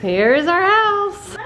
Here's our house.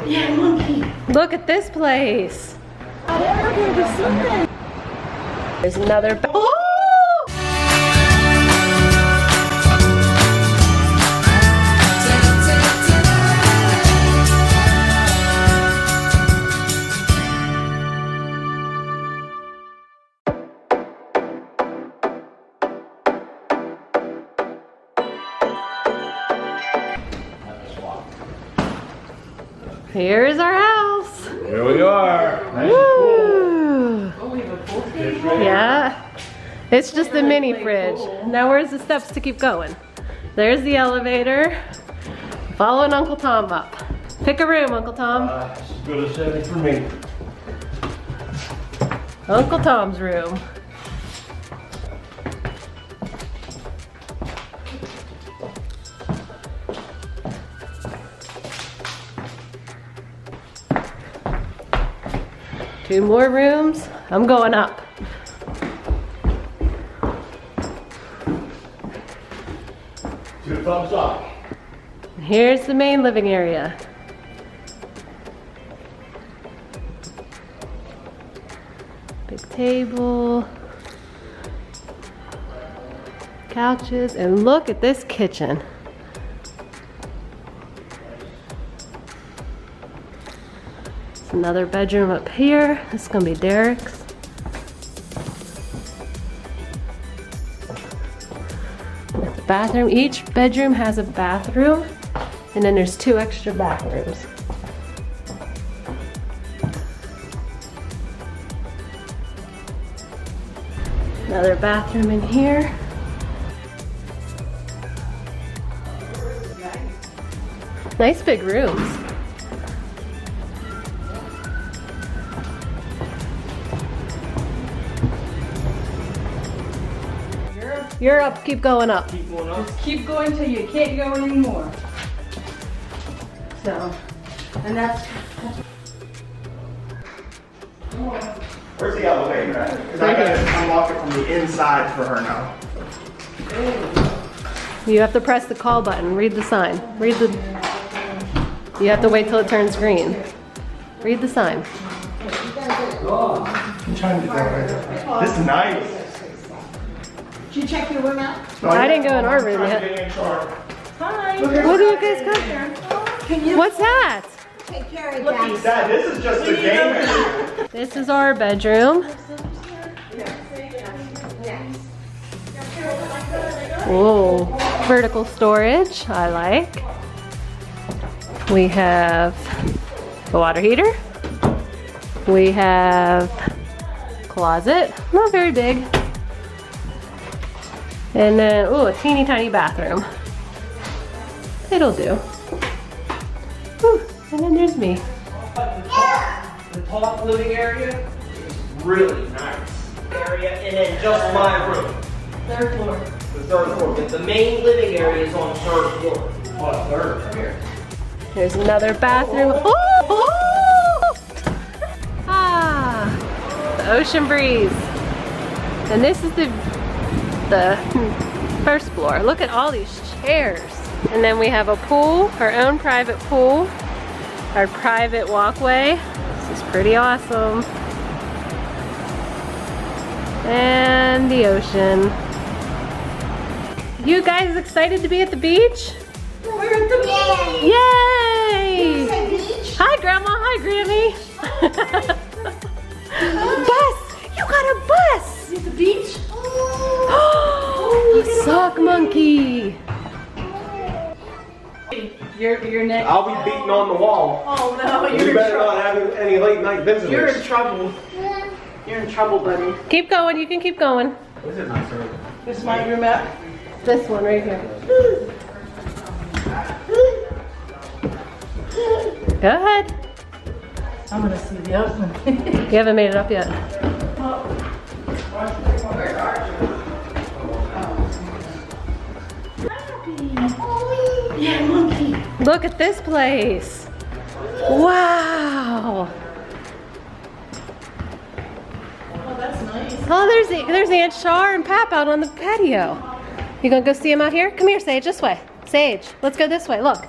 Yeah, monkey. Look at this place. There's another. Oh! Here's our house. Here we are. Nice. Woo! Oh, we have a pool table? Yeah. It's just a mini fridge. Now where's the steps to keep going? There's the elevator. Following Uncle Tom up. Pick a room, Uncle Tom. It's as good as 70 for me. Uncle Tom's room. Two more rooms. I'm going up. Two thumbs up. Here's the main living area. Big table. Couches, and look at this kitchen. Another bedroom up here. This is gonna be Derek's. The bathroom. Each bedroom has a bathroom, and then there's 2 extra bathrooms. Another bathroom in here. Nice big rooms. You're up, keep going up. Keep going up. Just keep going till you can't go anymore. So, and that's. Where's the elevator at? Because I gotta unlock it from the inside for her now. You have to press the call button, read the sign. You have to wait till it turns green. Read the sign. I'm trying to get that right. This is nice. Did you check your room out? No, I didn't go in our room I'm yet. trying to get in charge. Hi. What do you guys got? Can you What's that? take care of that? Dad, this is just a game area. This is our bedroom. Whoa, vertical storage, I like. We have a water heater. We have closet, not very big. And then, ooh, a teeny tiny bathroom. It'll do. Whew, and then there's me. The top living area is really nice area, and then just my room, 3rd floor. the 3rd floor. But the main living area is on the 3rd floor. Oh, third. Here. There's another bathroom. Oh! Ah, the ocean breeze. And this is the 1st floor. Look at all these chairs. And then we have a pool, our own private pool, our private walkway. This is pretty awesome. And the ocean. You guys excited to be at the beach? We're at the beach. Yay! Say beach. Hi Grandma, hi Grammy. Bus! You got a bus! At the beach. Oh, sock monkey. You're next. I'll be beating on the wall. Oh no, You you're in better trouble. not have any late night visitors. You're in trouble. You're in trouble, buddy. Keep going, you can keep going. This is my room. This is my room out. This one right here. Go ahead. I'm gonna see the other one. You haven't made it up yet. Yeah, monkey. Look at this place. Wow. Oh, that's nice. Oh, there's Aunt Char and Pap out on the patio. You gonna go see them out here? Come here, Sage, this way. Sage, let's go this way. Look.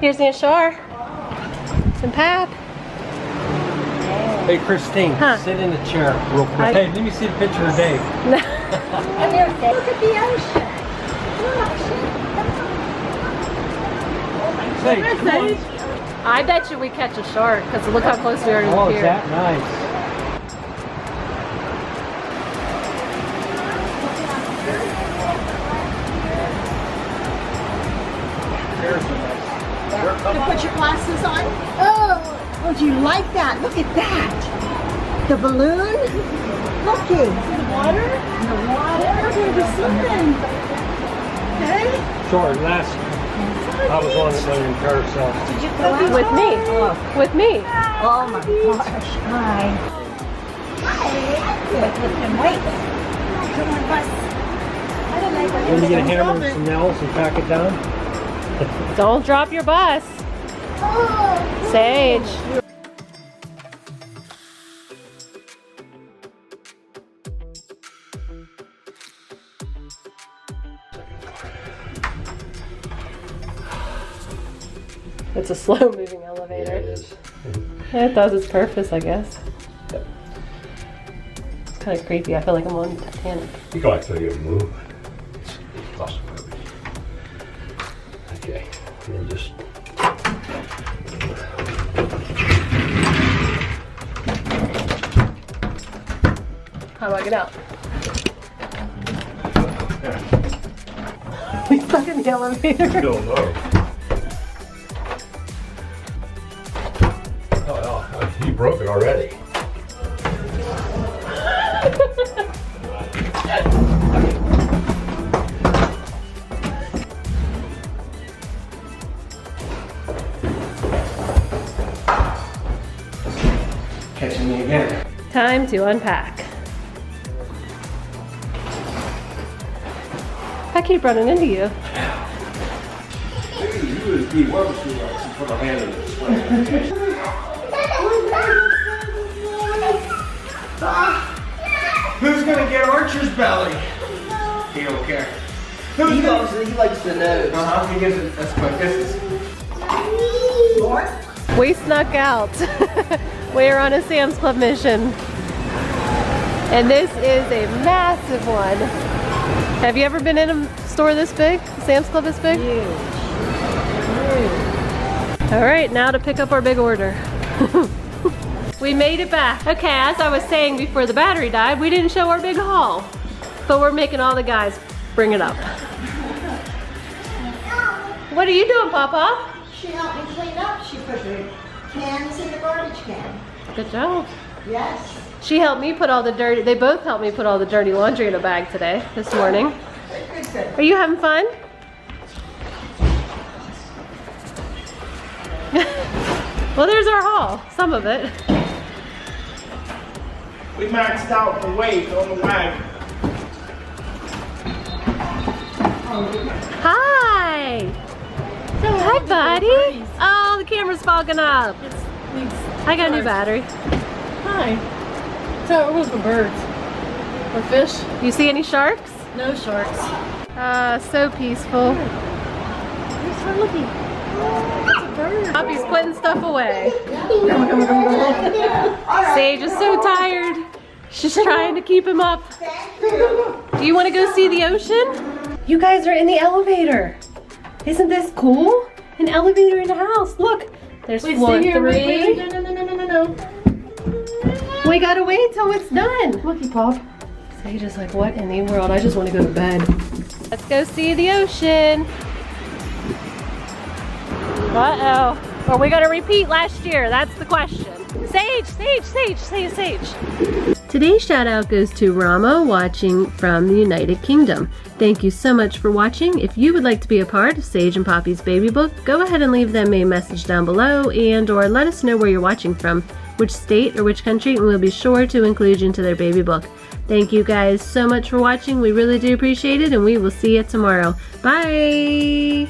Here's the shore. And Pap. Hey Christine, Huh. sit in the chair real quick. Hey, let me see the picture of Dave. Come here, Dave. Look at the ocean. Hey, come on. I bet you we catch a shark because look how close we are to the Oh, pier. is that nice? Put your glasses on. Oh, do you like that? Look at that. The balloon. Looking. The water. The water. We're the swimming. Okay. Sure, last I was on it on your carousel. Did you go out? With me. With me. Oh my gosh. Hi. Hi. Good. Lifting weights. Come on, bus. I don't like it. When you get a hammer and some nails and pack it down. Don't drop your bus. Sage. It's a slow moving elevator. Yeah, it is. Yeah, it does its purpose, I guess. It's kind of creepy. I feel like I'm on Titanic. You can actually move. It's claustrophobic. Okay, and then just. How do I get out? We stuck in the elevator. Don't know. Oh, you broke it already. Catching me again. Time to unpack. I keep running into you. Maybe you would be well too much and put a hand in the swing. Who's gonna get Archer's belly? He don't care. He likes the nose. He gives it. That's my business. We snuck out. We're on a Sam's Club mission. And this is a massive one. Have you ever been in a store this big? Sam's Club this big? Huge. All right, now to pick up our big order. We made it back. Okay, as I was saying before the battery died, we didn't show our big haul. But we're making all the guys bring it up. What are you doing, Papa? She helped me clean up. She put the cans in the garbage can. Good job. Yes. She helped me put all the dirty, they both helped me put all the dirty laundry in a bag today, this morning. Good. Are you having fun? Well, there's our haul, some of it. We maxed out the weight on the wagon. Hi! Hi, buddy! Oh, the camera's fogging up. I got a new battery. Hi. So, it was the birds. Or fish? You see any sharks? No sharks. So peaceful. Start looking. It's a bird. Poppy's putting stuff away. Sage is so tired. She's trying to keep him up. Do you want to go see the ocean? You guys are in the elevator. Isn't this cool? An elevator in a house. Look, there's floor 3. Wait. No. We gotta wait till it's done. Looky, Pop. Sage is like, what in the world? I just want to go to bed. Let's go see the ocean. Uh-oh. Are we gonna repeat last year? That's the question. Sage. Today's shout out goes to Rama watching from the United Kingdom. Thank you so much for watching. If you would like to be a part of Sage and Poppy's baby book, go ahead and leave them a message down below and or let us know where you're watching from, which state or which country, and we'll be sure to include you into their baby book. Thank you guys so much for watching. We really do appreciate it, and we will see you tomorrow. Bye!